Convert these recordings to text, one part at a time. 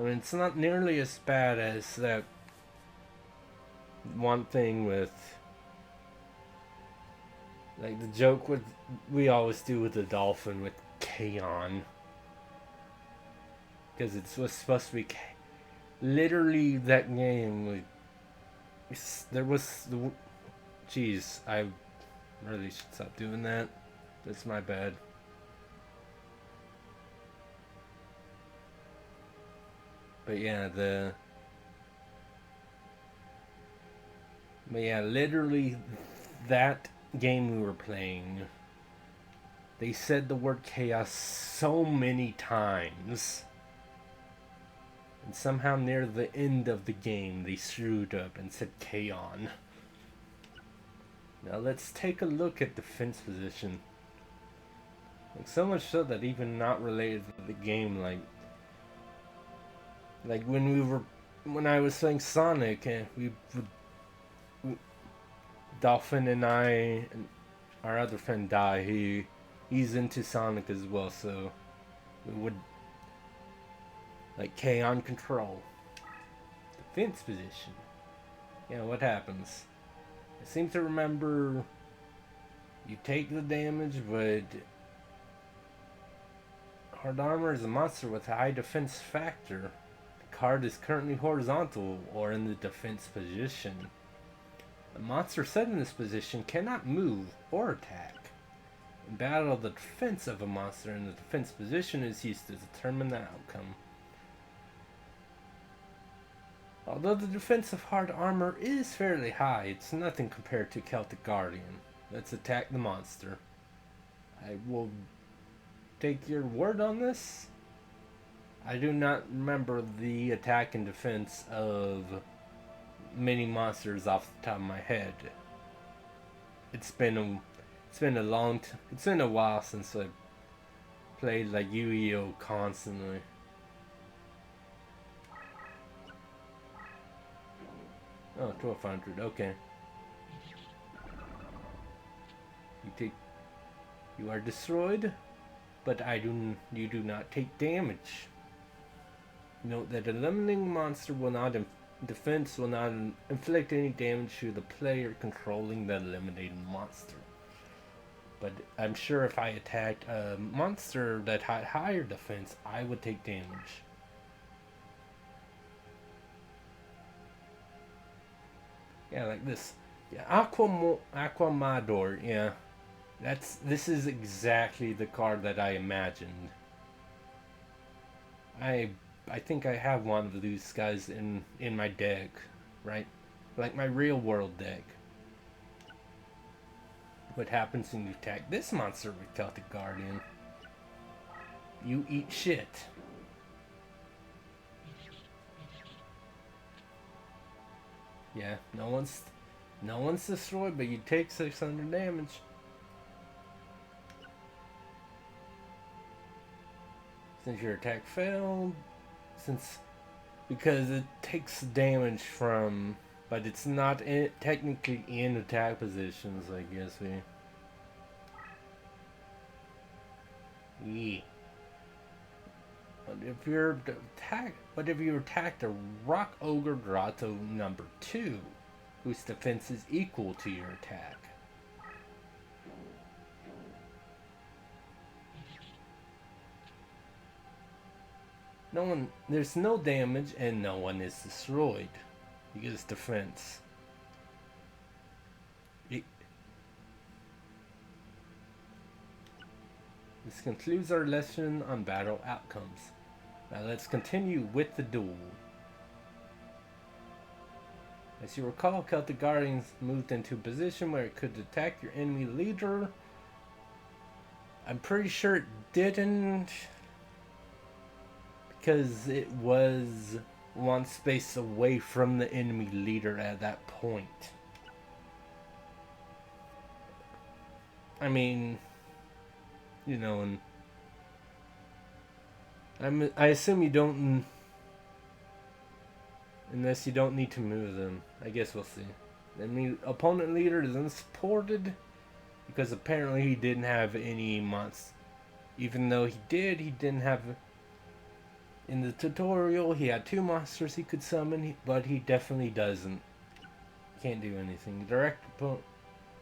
mean, it's not nearly as bad as that one thing with, like, the joke with we always do with the dolphin with Kaon, because it was supposed to be literally that game. Like, there was the, jeez, I really should stop doing that. That's my bad. But yeah, literally that game we were playing, they said the word chaos so many times. And somehow near the end of the game, they screwed up and said Kaon. Now let's take a look at defense position. Like, so much so that even not related to the game, like when I was playing Sonic, and Dolphin and I and our other friend Die, he's into Sonic as well, so we would like K on control. Defense position. Yeah, what happens? I seem to remember you take the damage, but hard armor is a monster with a high defense factor. The card is currently horizontal or in the defense position. A monster set in this position cannot move or attack. In battle, the defense of a monster in the defense position is used to determine the outcome. Although the defense of hard armor is fairly high, it's nothing compared to Celtic Guardian. Let's attack the monster. I will take your word on this. I do not remember the attack and defense of many monsters off the top of my head. It's been a while since I played like Yu-Gi-Oh constantly. Oh, 1200. Okay. You are destroyed, but you do not take damage. Note that eliminating monster will not defense will not inflict any damage to the player controlling the eliminated monster. But I'm sure if I attacked a monster that had higher defense, I would take damage. Yeah, like this. Yeah, Aquamador. Yeah, this is exactly the card that I imagined. I think I have one of these guys in my deck, right? Like my real world deck. What happens when you attack this monster with Celtic Guardian? You eat shit. Yeah, no one's destroyed, but you take 600 damage. Since your attack failed, because it takes damage from, but it's not technically in attack positions. I guess yeah. But if you attacked a Rock Ogre Grotto number 2, whose defense is equal to your attack. There's no damage and no one is destroyed. Because defense. This concludes our lesson on battle outcomes. Now let's continue with the duel. As you recall, Celtic Guardians moved into a position where it could attack your enemy leader. I'm pretty sure it didn't, because it was one space away from the enemy leader at that point. I mean, you know, and I assume you don't, unless you don't need to move them. I guess we'll see. The opponent leader is unsupported because apparently he didn't have any monsters. Even though he didn't have. In the tutorial, he had 2 monsters he could summon, but he definitely doesn't. Can't do anything. Direct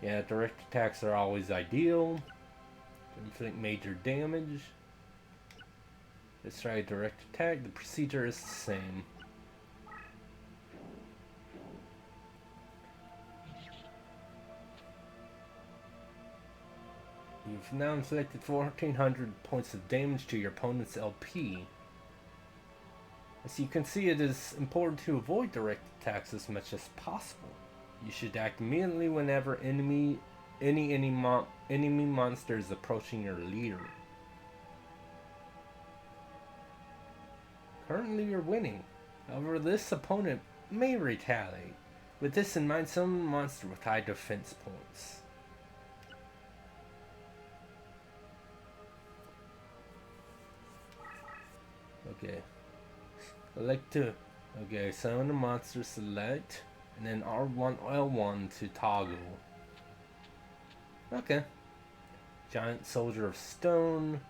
attacks are always ideal. Inflict major damage. Let's try direct attack. The procedure is the same. You've now inflicted 1400 points of damage to your opponent's LP. As you can see, it is important to avoid direct attacks as much as possible. You should act immediately whenever enemy monster is approaching your leader. Currently you're winning. However, this opponent may retaliate. With this in mind, summon a monster with high defense points. Okay. Summon a monster, select, and then R1, L1 to toggle. Okay. Giant Soldier of Stone.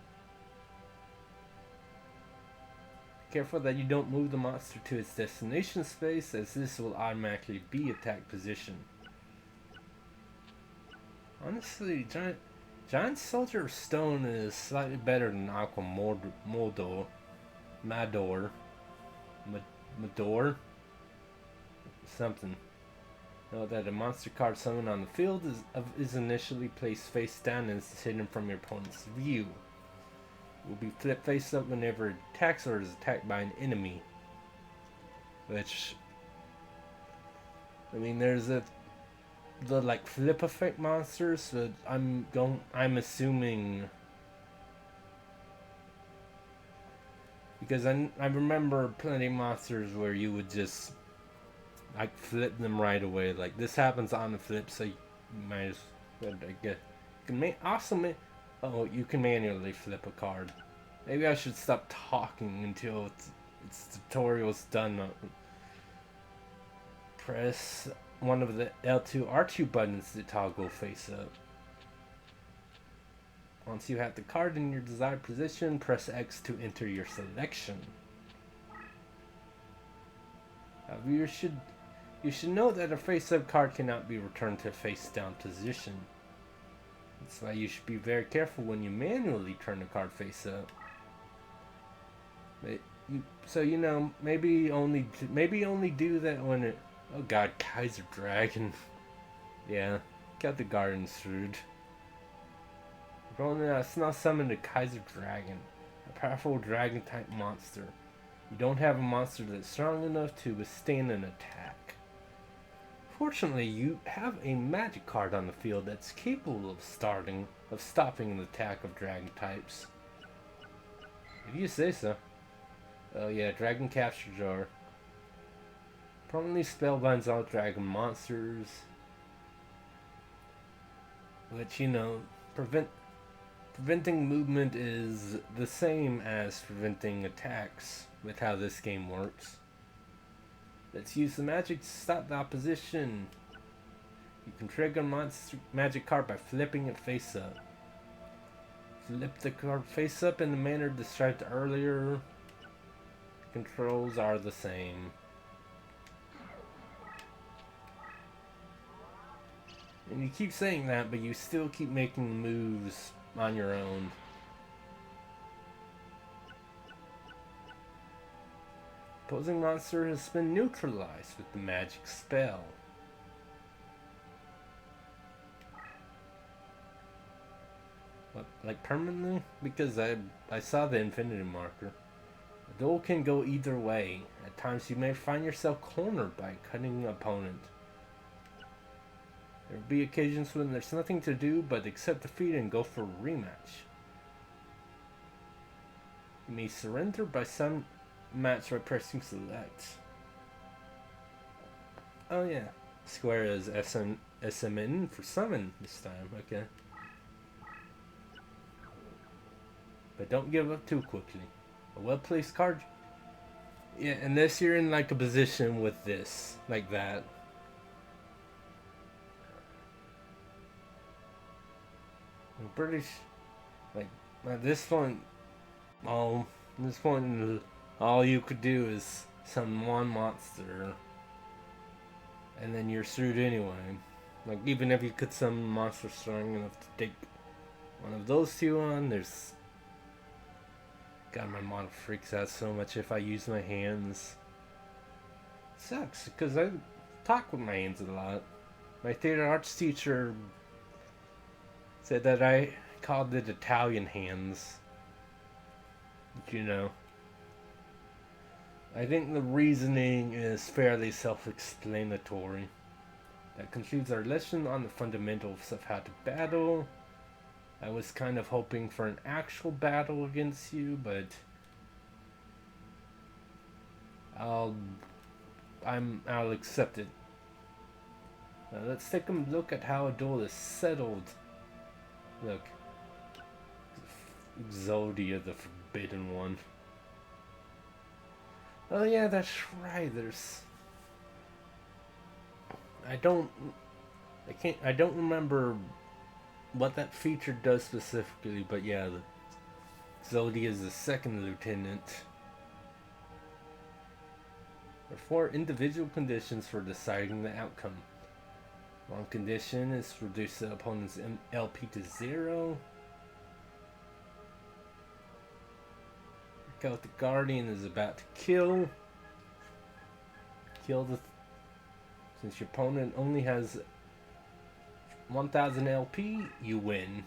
Careful that you don't move the monster to its destination space, as this will automatically be attack position. Honestly, Giant Soldier of Stone is slightly better than Aqua Mador. Something. Note that a monster card summoned on the field is initially placed face down and is hidden from your opponent's view. Will be flipped face up whenever it attacks or is attacked by an enemy. Which, I mean, there's the like flip effect monsters. So I'm assuming, because I remember plenty of monsters where you would just like flip them right away. Like this happens on the flip, so you might as well get. You can manually flip a card. Maybe I should stop talking until its tutorial's done. Press one of the L2, R2 buttons to toggle face up. Once you have the card in your desired position, press X to enter your selection. You should note that a face-up card cannot be returned to a face-down position. That's why you should be very careful when you manually turn a card face-up. Maybe only do that when it. Oh God, Kaiser Dragon. Yeah, got the Garden screwed. Let's now summon the Kaiser Dragon, a powerful dragon-type monster. You don't have a monster that's strong enough to withstand an attack. Fortunately, you have a magic card on the field that's capable of stopping an attack of dragon types. If you say so. Oh yeah, Dragon Capture Jar. Permanently spellbinds all dragon monsters. Which, preventing movement is the same as preventing attacks with how this game works. Let's use the magic to stop the opposition. You can trigger a magic card by flipping it face up. Flip the card face up in the manner described earlier. Controls are the same. And you keep saying that, but you still keep making moves on your own. Opposing monster has been neutralized with the magic spell. What, like permanently? Because I saw the infinity marker. The duel can go either way. At times you may find yourself cornered by a cunning opponent. There will be occasions when there's nothing to do but accept defeat and go for a rematch. You may surrender by some match by pressing select. Oh yeah. Square is SMN for summon this time, okay. But don't give up too quickly. A well-placed card. Yeah, unless you're in like a position with this, like that. I'm pretty like at this point in All you could do is summon one monster, and then you're screwed anyway. Like, even if you could summon a monster strong enough to take one of those two on, there's... God, my model freaks out so much if I use my hands. It sucks, because I talk with my hands a lot. My theater arts teacher said that I called it Italian hands. You know. I think the reasoning is fairly self-explanatory. That concludes our lesson on the fundamentals of how to battle. I was kind of hoping for an actual battle against you, but I'll accept it. Now let's take a look at how a duel is settled. Look, Exodia, the Forbidden One. Oh yeah, that's right. I don't remember what that feature does specifically, but yeah, Exodia is the second lieutenant. There are 4 individual conditions for deciding the outcome. One condition is to reduce the opponent's LP to 0. The Guardian is about to kill the... Since your opponent only has 1000 LP, you win.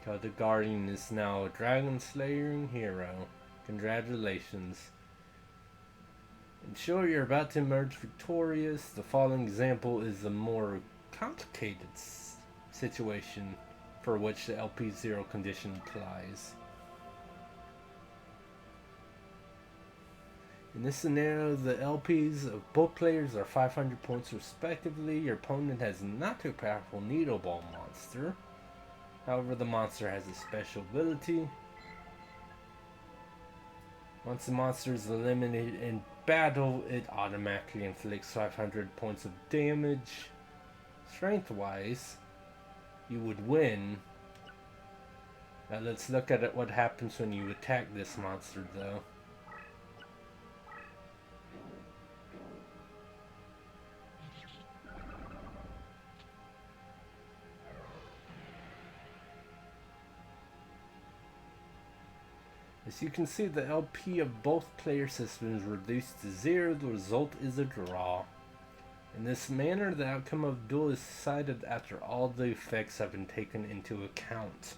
The Guardian is now a Dragon Slaying hero. Congratulations. Ensure you're about to emerge victorious. The following example is a more complicated situation for which the LP0 condition applies. In this scenario, the LPs of both players are 500 points respectively. Your opponent has not a powerful Needle Ball monster. However, the monster has a special ability. Once the monster is eliminated in battle, it automatically inflicts 500 points of damage. Strength-wise, you would win. Now let's look at what happens when you attack this monster, though. As you can see, the LP of both players has been reduced to 0. The result is a draw. In this manner, the outcome of the duel is decided after all the effects have been taken into account.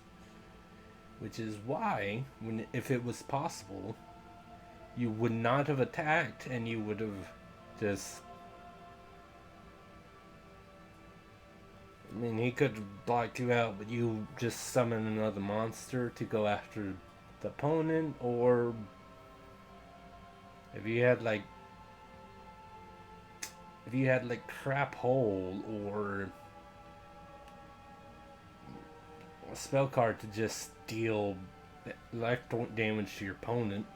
Which is why, if it was possible, you would not have attacked and you would have just... I mean, he could have blocked you out, but you just summon another monster to go after the opponent, or if you had like Crap Hole or a spell card to just deal life damage to your opponent.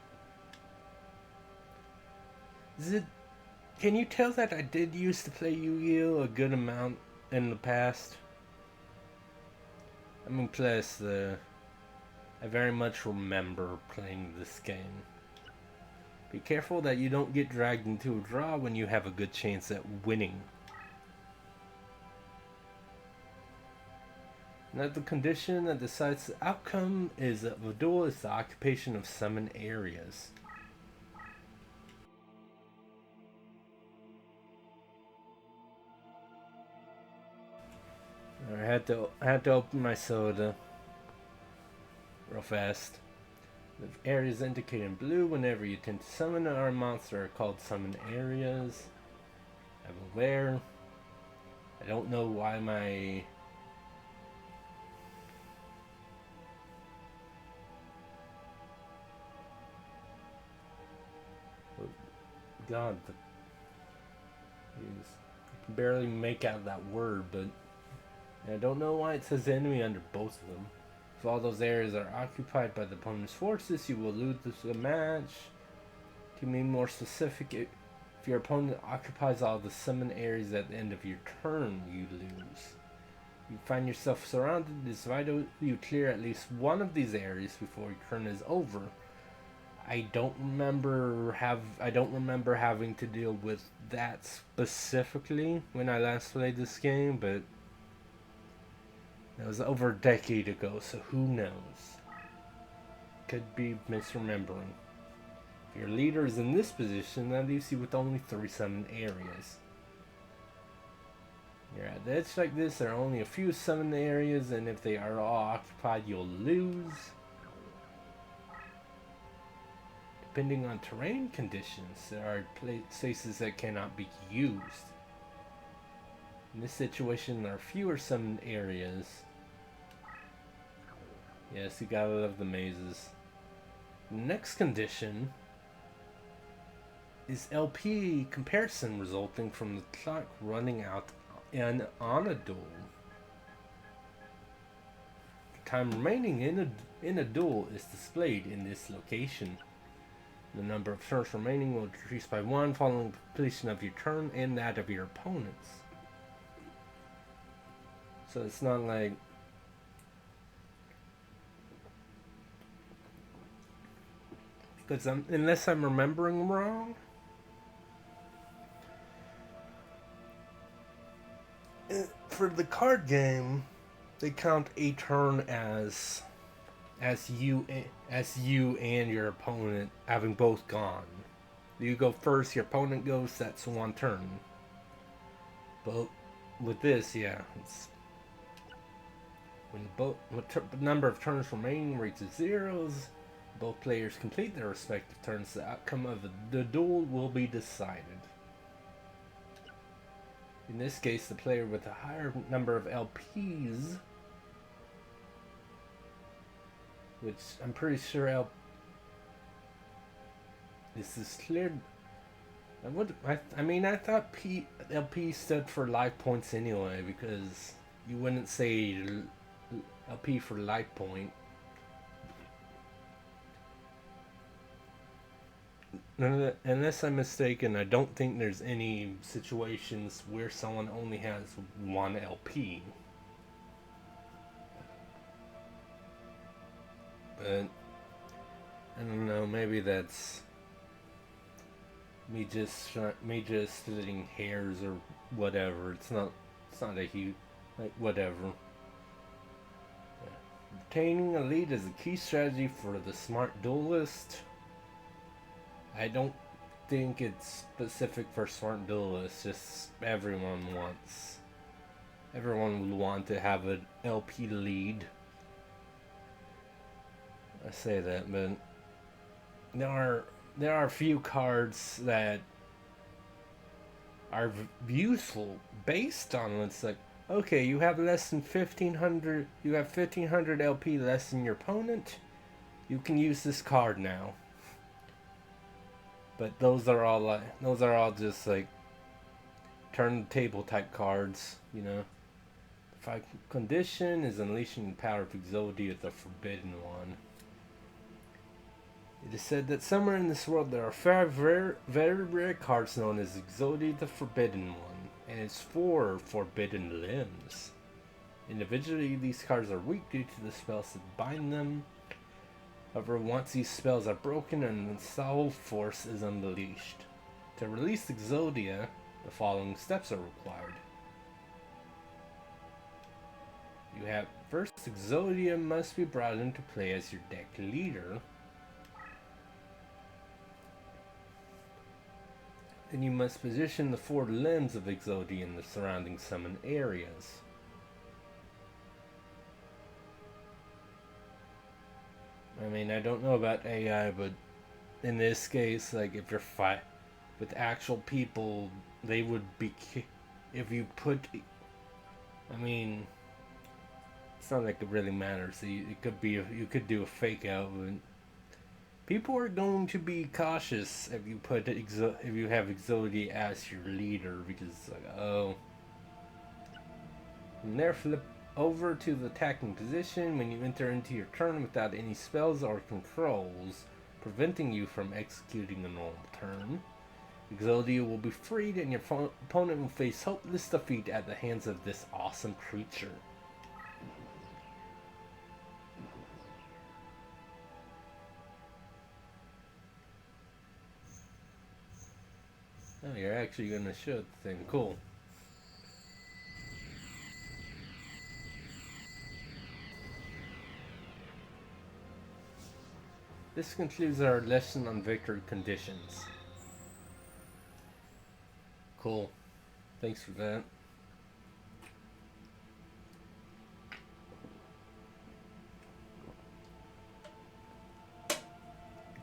Can you tell that I did used to play Yu-Gi-Oh! A good amount in the past? I mean, plus I very much remember playing this game. Be careful that you don't get dragged into a draw when you have a good chance at winning. Now the condition that decides the outcome is that the duel is the occupation of summon areas. I had to open my soda real fast. The areas indicated in blue whenever you attempt to summon our monster are called summon areas. I'm aware. I don't know why my... God, I can barely make out that word, but I don't know why it says enemy under both of them. If all those areas are occupied by the opponent's forces, you will lose the match. To be more specific, if your opponent occupies all the summon areas at the end of your turn, you lose. You find yourself surrounded, it is vital you clear at least one of these areas before your turn is over. I don't remember having to deal with that specifically when I last played this game, but that was over a decade ago, so who knows? Could be misremembering. If your leader is in this position, that leaves you with only 3 summon areas. You're at the edge like this, there are only a few summon areas, and if they are all occupied, you'll lose. Depending on terrain conditions, there are places that cannot be used. In this situation, there are fewer summon areas. Yes, you gotta love the mazes. The next condition is LP comparison resulting from the clock running out and on a duel. The time remaining in a duel is displayed in this location. The number of turns remaining will decrease by 1 following the completion of your turn and that of your opponents. So it's not like because unless I'm remembering wrong, for the card game, they count a turn as you and your opponent having both gone. You go first, your opponent goes. That's 1 turn. But with this, yeah, it's when the number of turns remaining reaches zeros. Both players complete their respective turns. The outcome of the duel will be decided. In this case, the player with a higher number of LPs, which I'm pretty sure this is clear. I thought LP stood for life points anyway, because you wouldn't say LP for life point. Unless I'm mistaken, I don't think there's any situations where someone only has 1 LP. But I don't know, maybe that's me just splitting hairs or whatever. It's not a huge, like, whatever. Yeah. Obtaining a lead is a key strategy for the smart duelist. I don't think it's specific for smart duelists, just everyone would want to have an LP lead. I say that, but there are a few cards that are useful based on it's like, okay, you have less than 1500, you have 1500 LP less than your opponent, you can use this card now. But those are all just like turn the table type cards, you know. The 5 condition is unleashing the power of Exodia, the Forbidden One. It is said that somewhere in this world there are 5 very rare cards known as Exodia, the Forbidden One, and its 4 forbidden limbs. Individually, these cards are weak due to the spells that bind them. However, once these spells are broken, an unstoppable force is unleashed. To release Exodia, the following steps are required. First, Exodia must be brought into play as your deck leader. Then you must position the 4 limbs of Exodia in the surrounding summon areas. I mean, I don't know about AI, but in this case, like, if you're with actual people, they would be, if you put, I mean, it's not like it really matters. It could be, you could do a fake out, but people are going to be cautious if you if you have Exodia as your leader, because it's like, oh. From there, flip over to the attacking position when you enter into your turn without any spells or controls preventing you from executing a normal turn. Exodia will be freed and your opponent will face hopeless defeat at the hands of this awesome creature. you're actually gonna show the thing. Cool. This concludes our lesson on victory conditions. Cool. Thanks for that.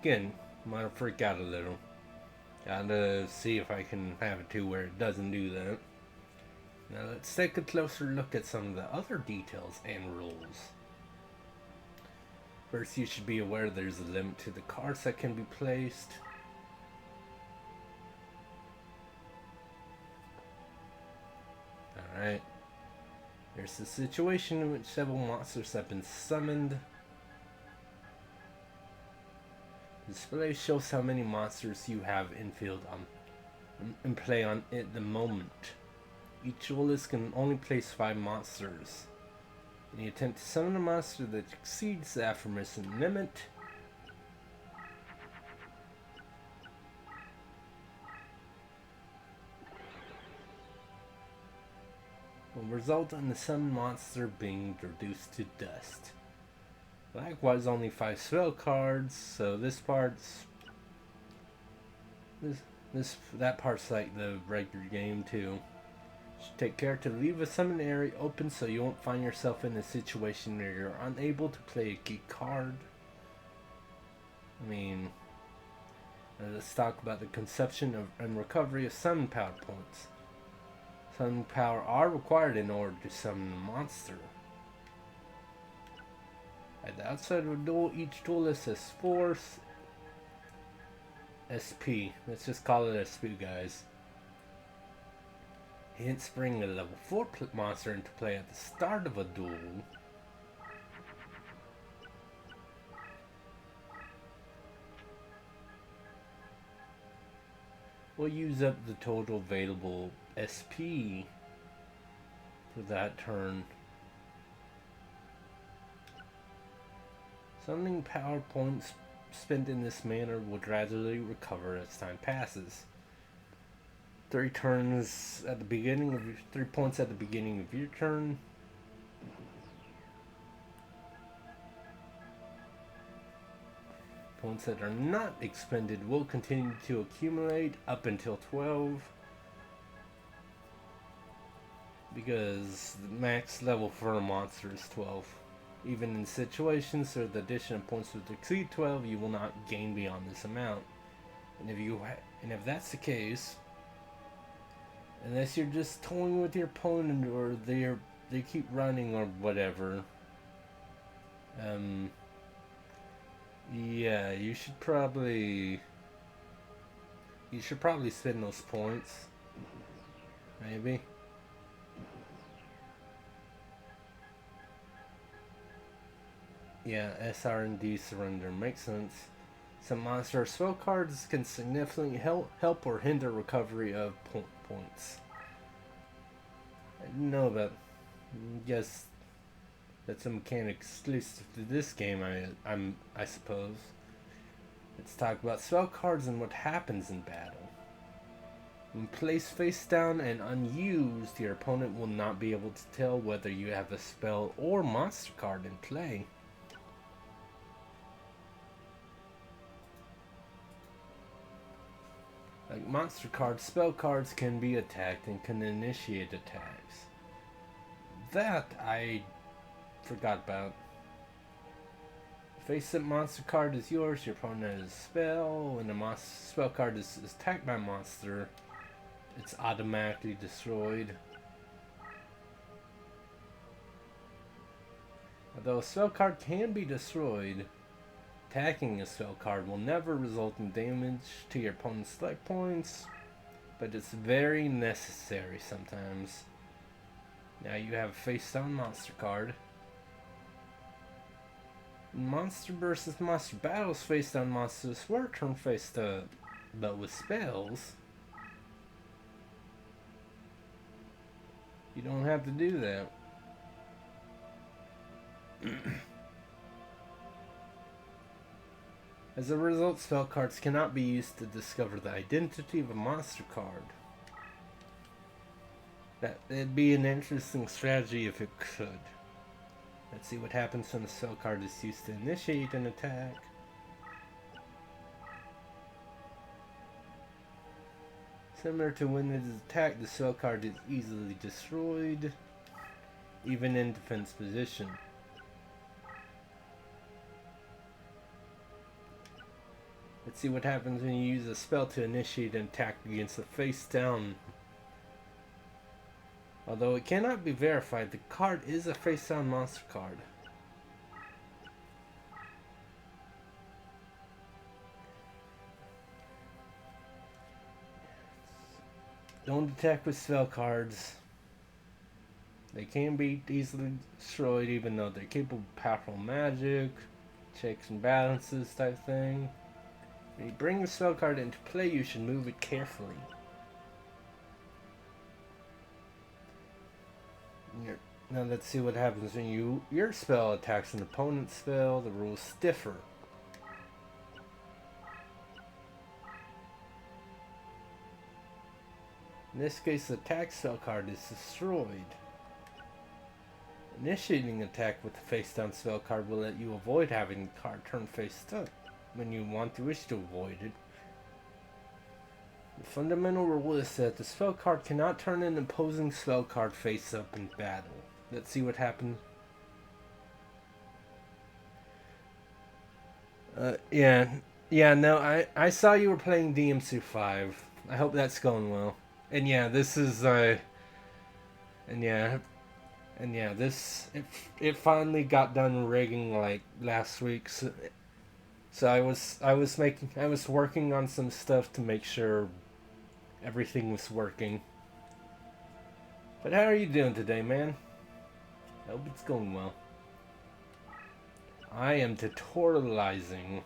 Again, might freak out a little. Gotta see if I can have it to where it doesn't do that. Now let's take a closer look at some of the other details and rules. First, you should be aware there's a limit to the cards that can be placed. Alright. There's a situation in which several monsters have been summoned. The display shows how many monsters you have in field in play on at the moment. Each duelist can only place 5 monsters. In the attempt to summon a monster that exceeds the aforementioned limit, will result in the summoned monster being reduced to dust. Likewise, only 5 spell cards, so this part's that part's like the regular game too. Should take care to leave a summon area open so you won't find yourself in a situation where you're unable to play a key card. I mean, let's talk about the conception of and recovery of summon power points. Summon power are required in order to summon a monster. At the outset of a duel, each duelist has 4 SP. Let's just call it SP, guys. Hence, bring a level 4 monster into play at the start of a duel. We'll use up the total available SP for that turn. Summoning power points spent in this manner will gradually recover as time passes. 3 points at the beginning of your turn. Points that are not expended will continue to accumulate up until 12. Because the max level for a monster is 12. Even in situations where the addition of points would exceed 12, you will not gain beyond this amount. And if that's the case, unless you're just toying with your opponent or they keep running or whatever, yeah, you should probably spend those points, maybe. Yeah, SR and D surrender makes sense. Some monster or spell cards can significantly help or hinder recovery of points. I didn't know that. Guess that's a mechanic exclusive to this game, I suppose. Let's talk about spell cards and what happens in battle. When placed face down and unused, your opponent will not be able to tell whether you have a spell or monster card in play. Like monster cards, spell cards can be attacked and can initiate attacks. That I forgot about. Face-up monster card is yours, your opponent has a spell. When a spell card is attacked by a monster, it's automatically destroyed. Although a spell card can be destroyed, attacking a spell card will never result in damage to your opponent's life points, but it's very necessary sometimes. Now you have a face-down monster card. In monster versus monster battles, face-down monsters were turn face-up, but with spells, you don't have to do that. As a result, spell cards cannot be used to discover the identity of a monster card. It'd be an interesting strategy if it could. Let's see what happens when a spell card is used to initiate an attack. Similar to when it is attacked, the spell card is easily destroyed, even in defense position. Let's see what happens when you use a spell to initiate an attack against a face down. Although it cannot be verified, the card is a face down monster card. Don't attack with spell cards. They can be easily destroyed even though they're capable of powerful magic, checks and balances type thing. When you bring a spell card into play, you should move it carefully. Now let's see what happens when your spell attacks an opponent's spell. The rules differ. In this case, the attack spell card is destroyed. Initiating attack with the face down spell card will let you avoid having the card turn face up when you wish to avoid it. The fundamental rule is that the spell card cannot turn an opposing spell card face up in battle. Let's see what happens. No, I saw you were playing DMC5. I hope that's going well. And yeah, this is it finally got done rigging like last week. So I was working on some stuff to make sure everything was working. But how are you doing today, man? I hope it's going well. I am tutorializing.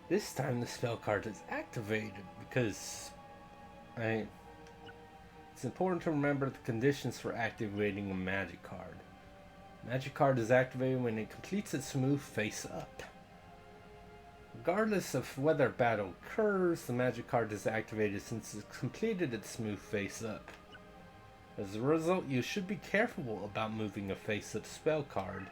This time the spell card is activated because it's important to remember the conditions for activating a magic card. Magic card is activated when it completes its move face up. Regardless of whether battle occurs, the magic card is activated since it's completed its move face up. As a result, you should be careful about moving a face up spell card.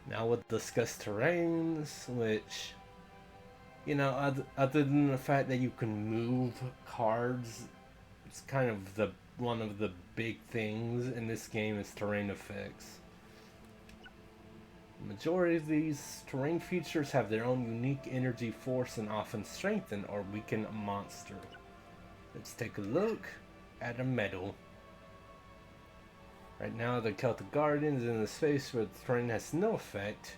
Now we'll discuss terrains, which, other than the fact that you can move cards, it's kind of one of the big things in this game is terrain effects. The majority of these terrain features have their own unique energy, force, and often strengthen or weaken a monster. Let's take a look at a meadow. Right now the Celtic Guardian is in a space where the terrain has no effect.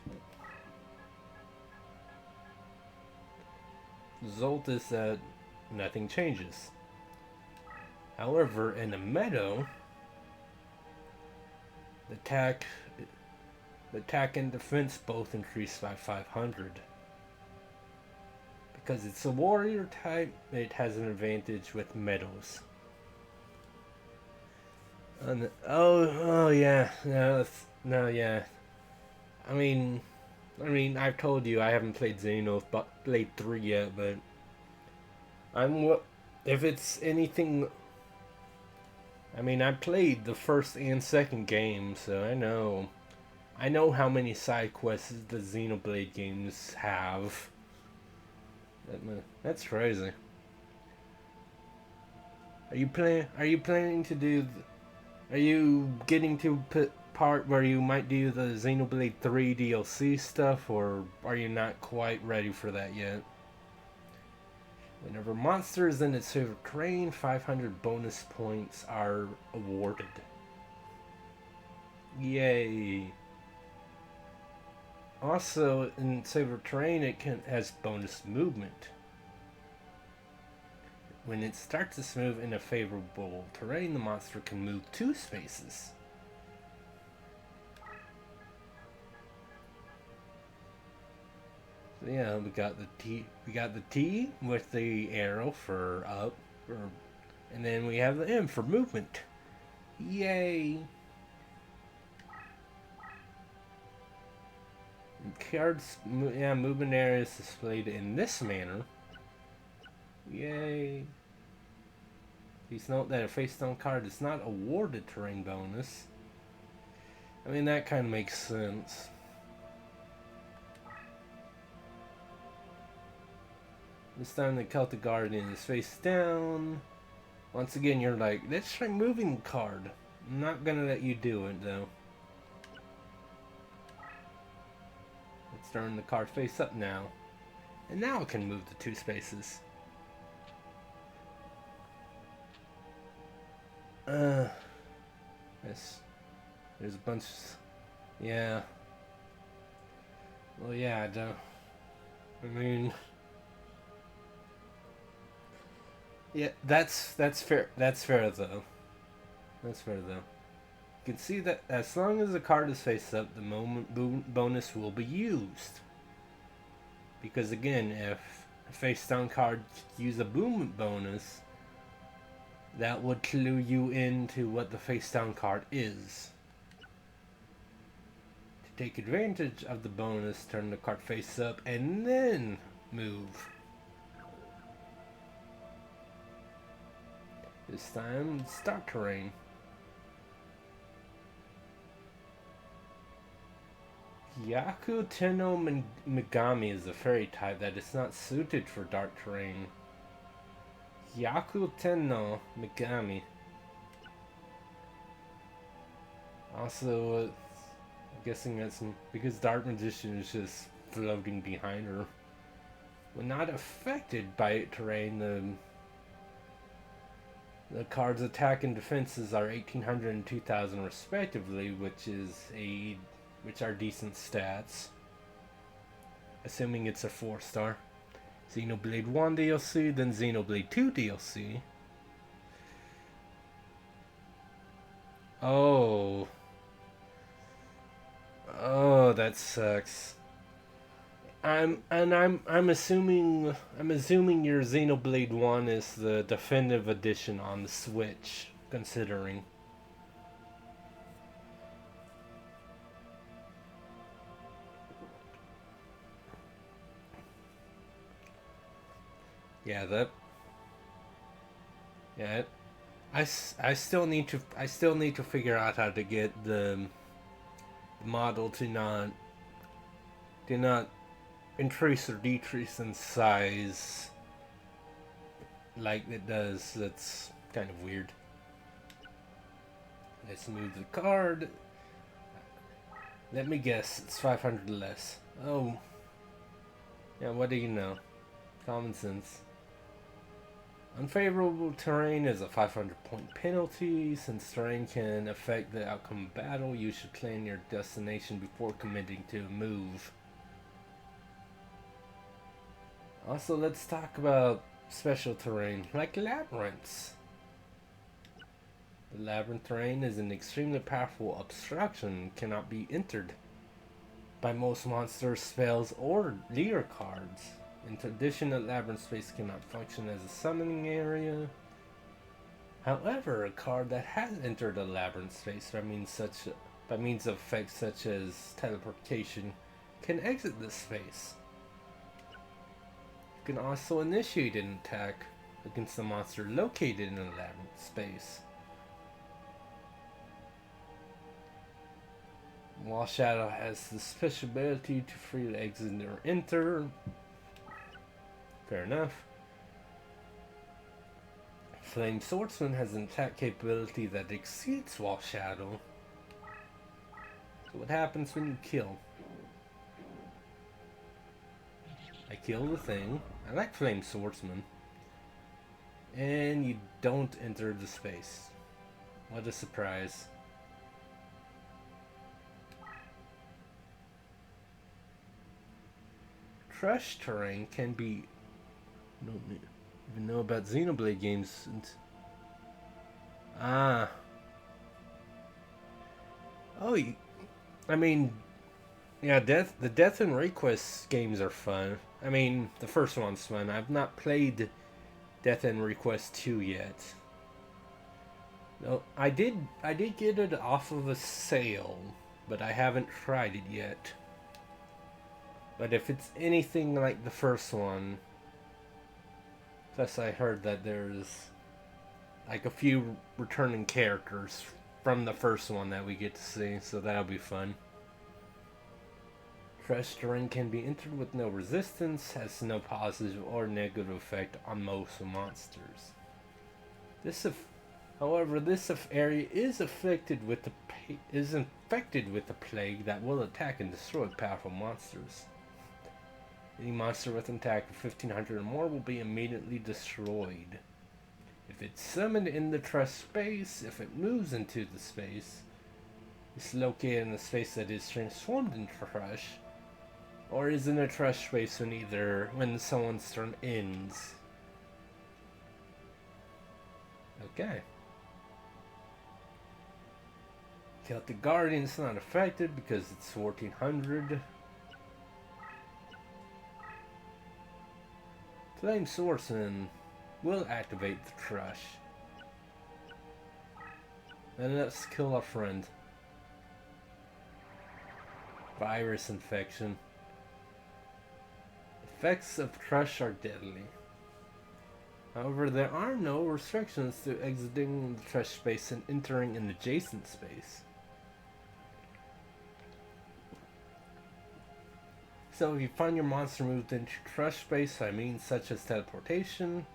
The result is that nothing changes. However, in a meadow, the attack and defense both increase by 500. Because it's a warrior type, it has an advantage with meadows. Yeah. I mean, I've told you I haven't played Xenoblade 3 yet, but if it's anything. I played the first and second game, so I know how many side quests the Xenoblade games have. That's crazy. Are you planning to do? Are you getting to part where you might do the Xenoblade 3 DLC stuff, or are you not quite ready for that yet? Whenever monster is in its favorite terrain, 500 bonus points are awarded. Yay! Also, in its favorite terrain, it has bonus movement. When it starts its move in a favorable terrain, the monster can move 2 spaces. So yeah, we got the T. We got the T with the arrow for up, and then we have the M for movement. Yay! Cards, yeah, movement area is displayed in this manner. Yay! Please note that a face-down card is not awarded terrain bonus. I mean, that kind of makes sense. This time the Celtic Guardian is face down. Once again, you're like, let's try moving the card. I'm not gonna let you do it, though. Let's turn the card face up now. And now it can move the 2 spaces. Yes. There's a bunch. Yeah. Well, yeah, I mean. Yeah, that's fair. That's fair though. That's fair though. You can see that as long as the card is face up, the moment bonus will be used. Because again, if a face down card use a movement bonus, that would clue you into what the face down card is. To take advantage of the bonus, turn the card face up and then move. This time, start terrain. Yaku Tenno Megami is a fairy type that is not suited for dark terrain. Yaku Tenno Megami. Also, I'm guessing that's because Dark Magician is just floating behind her. When not affected by terrain, the card's attack and defenses are 1800 and 2000 respectively, which are decent stats. Assuming it's a 4-star. Xenoblade 1 DLC, then Xenoblade 2 DLC. Oh. Oh, that sucks. I'm assuming your Xenoblade 1 is the definitive edition on the Switch, considering. Yeah, yeah. I still need to figure out how to get the model to not increase or decrease in size like it does. That's kind of weird. Let's move the card. Let me guess, it's 500 less. Oh. Yeah, what do you know? Common sense. Unfavorable terrain is a 500-point penalty. Since terrain can affect the outcome of battle, you should plan your destination before committing to a move. Also, let's talk about special terrain, like labyrinths. The labyrinth terrain is an extremely powerful obstruction and cannot be entered by most monsters, spells, or leader cards. In addition, a labyrinth space cannot function as a summoning area. However, a card that has entered a labyrinth space by means of effects such as teleportation can exit this space. You can also initiate an attack against a monster located in a labyrinth space. Wall Shadow has the special ability to freely exit or enter. Fair enough. Flame Swordsman has an attack capability that exceeds Wall Shadow. So what happens when you kill? I kill the thing. I like Flame Swordsman. And you don't enter the space. What a surprise. Crush terrain can be... I don't even know about Xenoblade games. Oh, I mean, Yeah, the Death and Request games are fun. I mean, the first one's fun. I've not played Death and Request 2 yet. No, I did get it off of a sale, but I haven't tried it yet. But if it's anything like the first one, plus I heard that there's like a few returning characters from the first one that we get to see, so that'll be fun. Fresh terrain can be entered with no resistance, has no positive or negative effect on most monsters. This, however, this area is affected with the is infected with the plague that will attack and destroy powerful monsters. Any monster with an attack of 1500 or more will be immediately destroyed. If it's summoned in the trash space, if it moves into the space, it's located in the space that is transformed into trash, or is in a trash space when someone's turn ends. Okay. Celtic Guardian's not affected because it's 1400. Flame Swordsman will activate the trash. And let's kill our friend. Virus infection. Effects of trash are deadly. However, there are no restrictions to exiting the trash space and entering an adjacent space. So if you find your monster moved into trash space by means such as teleportation,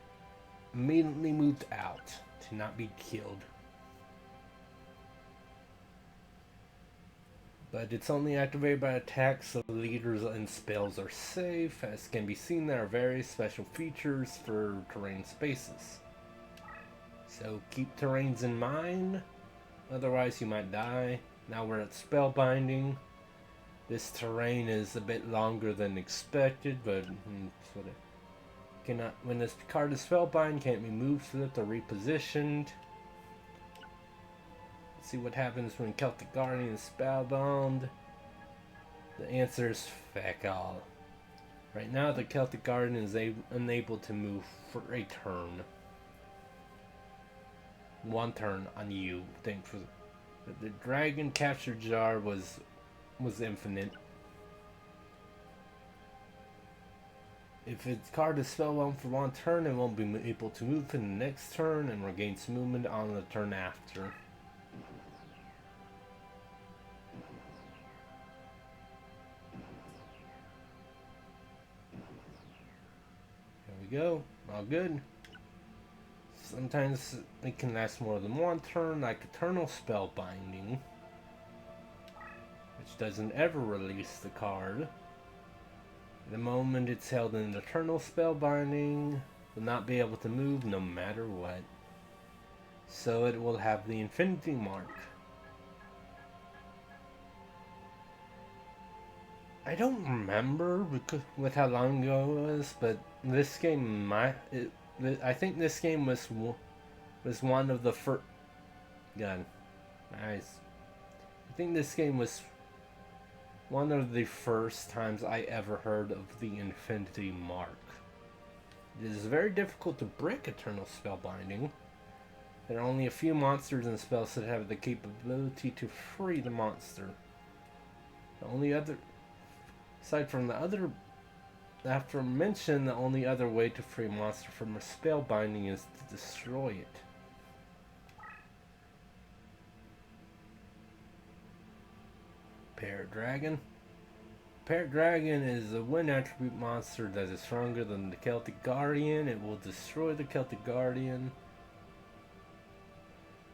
immediately moved out to not be killed. But it's only activated by attacks, so leaders and spells are safe. As can be seen, there are various special features for terrain spaces. So keep terrains in mind, otherwise you might die. Now we're at spellbinding. This terrain is a bit longer than expected, but cannot. When this card is spellbind, can't be moved, flipped, or repositioned. See what happens when Celtic Guardian is spellbound. The answer is feck all. Right now, the Celtic Guardian is unable to move for a turn. One turn on you. Thankfully, the dragon capture jar was infinite. If its card is spellbound for one turn, it won't be able to move in the next turn and regains movement on the turn after. Go, all good. Sometimes it can last more than one turn, like Eternal Spellbinding, which doesn't ever release the card. The moment it's held in Eternal Spellbinding, will not be able to move no matter what. So it will have the Infinity Mark. I don't remember with how long ago it was, but this game I think this game was one of the first. God, nice. I think this game was one of the first times I ever heard of the Infinity Mark. It is very difficult to break Eternal Spellbinding. There are only a few monsters and spells that have the capability to free the monster. The only other, aside from the other aforementioned, the only other way to free a monster from a spellbinding is to destroy it. Parrot Dragon. Parrot Dragon is a wind attribute monster that is stronger than the Celtic Guardian. It will destroy the Celtic Guardian.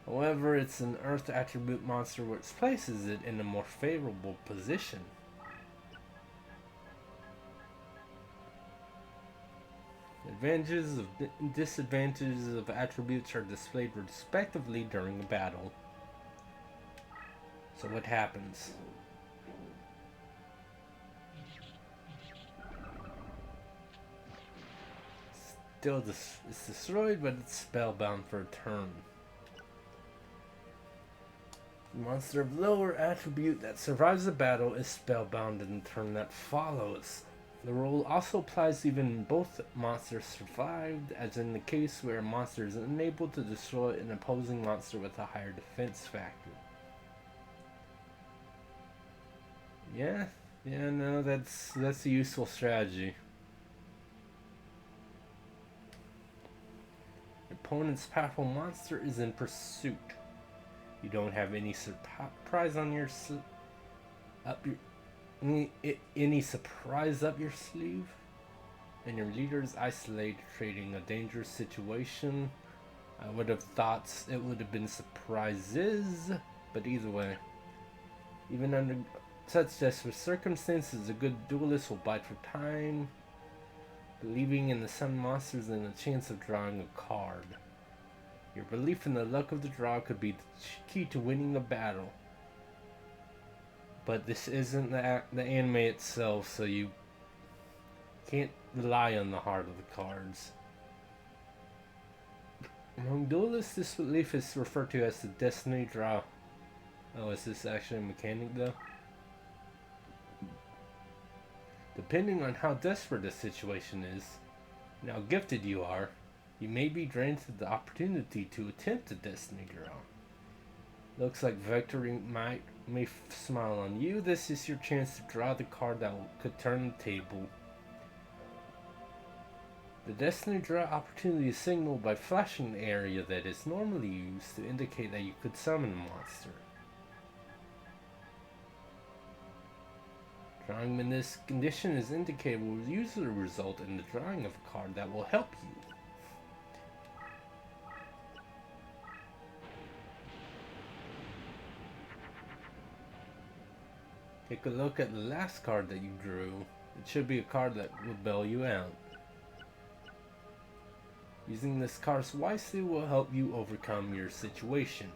However, it's an earth attribute monster which places it in a more favorable position. Advantages and disadvantages of attributes are displayed respectively during a battle. So what happens? Still, it's destroyed, but it's spellbound for a turn. The monster of lower attribute that survives the battle is spellbound in the turn that follows. The rule also applies even when both monsters survived, as in the case where a monster is unable to destroy an opposing monster with a higher defense factor. Yeah, no, that's a useful strategy. Your opponent's powerful monster is in pursuit. You don't have any surprise on your any surprise up your sleeve, and your leader is isolated, creating a dangerous situation. I would have thought it would have been surprises, but either way, even under such desperate circumstances, a good duelist will bide for time, believing in the sun monsters and the chance of drawing a card. Your belief in the luck of the draw could be the key to winning the battle. But this isn't the anime itself, so you can't rely on the heart of the cards. Among duelists, this belief is referred to as the destiny draw. Oh, is this actually a mechanic though? Depending on how desperate the situation is and how gifted you are, you may be granted the opportunity to attempt a destiny draw. Looks like victory may smile on you. This is your chance to draw the card that could turn the table. The destiny draw opportunity is signaled by flashing the area that is normally used to indicate that you could summon a monster. Drawing in this condition is indicated will usually result in the drawing of a card that will help you. Take a look at the last card that you drew. It should be a card that will bail you out. Using this card wisely will help you overcome your situation.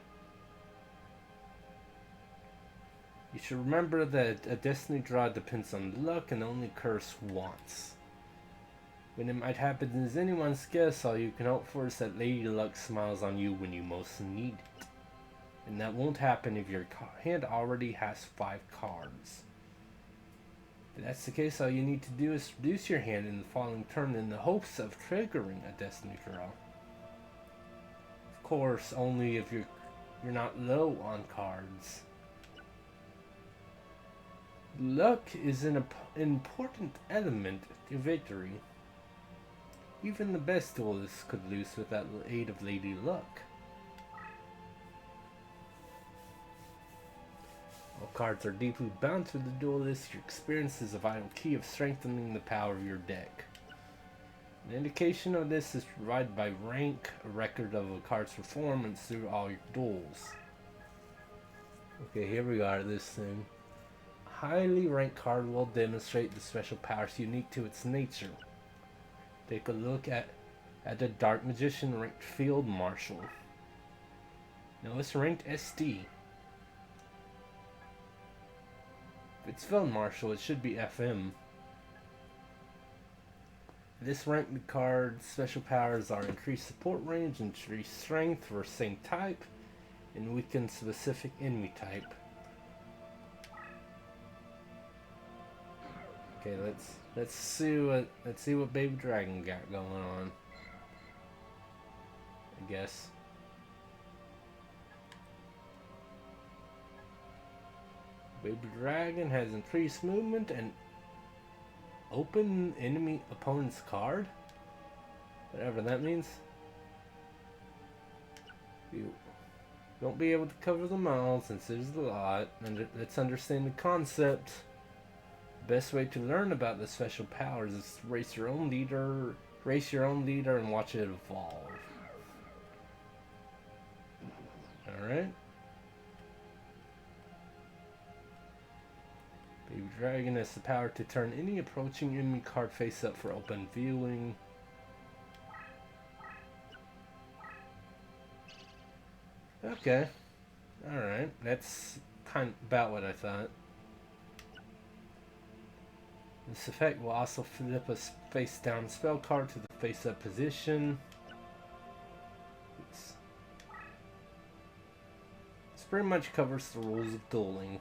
You should remember that a destiny draw depends on luck and only occurs once. When it might happen is anyone's guess, all you can hope for is that Lady Luck smiles on you when you most need it. And that won't happen if your hand already has 5 cards. If that's the case, all you need to do is reduce your hand in the following turn in the hopes of triggering a destiny draw. Of course, only if you're not low on cards. Luck is an important element to victory. Even the best duelists could lose without the aid of Lady Luck. While cards are deeply bound to the duelist, your experience is a vital key of strengthening the power of your deck. An indication of this is provided by rank, a record of a card's performance through all your duels. Okay, here we are, this thing. A highly ranked card will demonstrate the special powers unique to its nature. Take a look at the Dark Magician ranked Field Marshal. Now it's ranked SD. If it's Field Marshal, it should be FM. This ranked card's special powers are increased support range, increased strength for same type, and weaken specific enemy type. Okay, let's see what Baby Dragon got going on. I guess. Baby Dragon has increased movement and open enemy opponent's card. Whatever that means. You won't be able to cover them all since there's a lot. And let's understand the concept. The best way to learn about the special powers is to race your own leader, and watch it evolve. Alright. Baby Dragon has the power to turn any approaching enemy card face up for open viewing. Okay. Alright. That's kind of about what I thought. This effect will also flip a face down spell card to the face up position. It's pretty much covers the rules of dueling.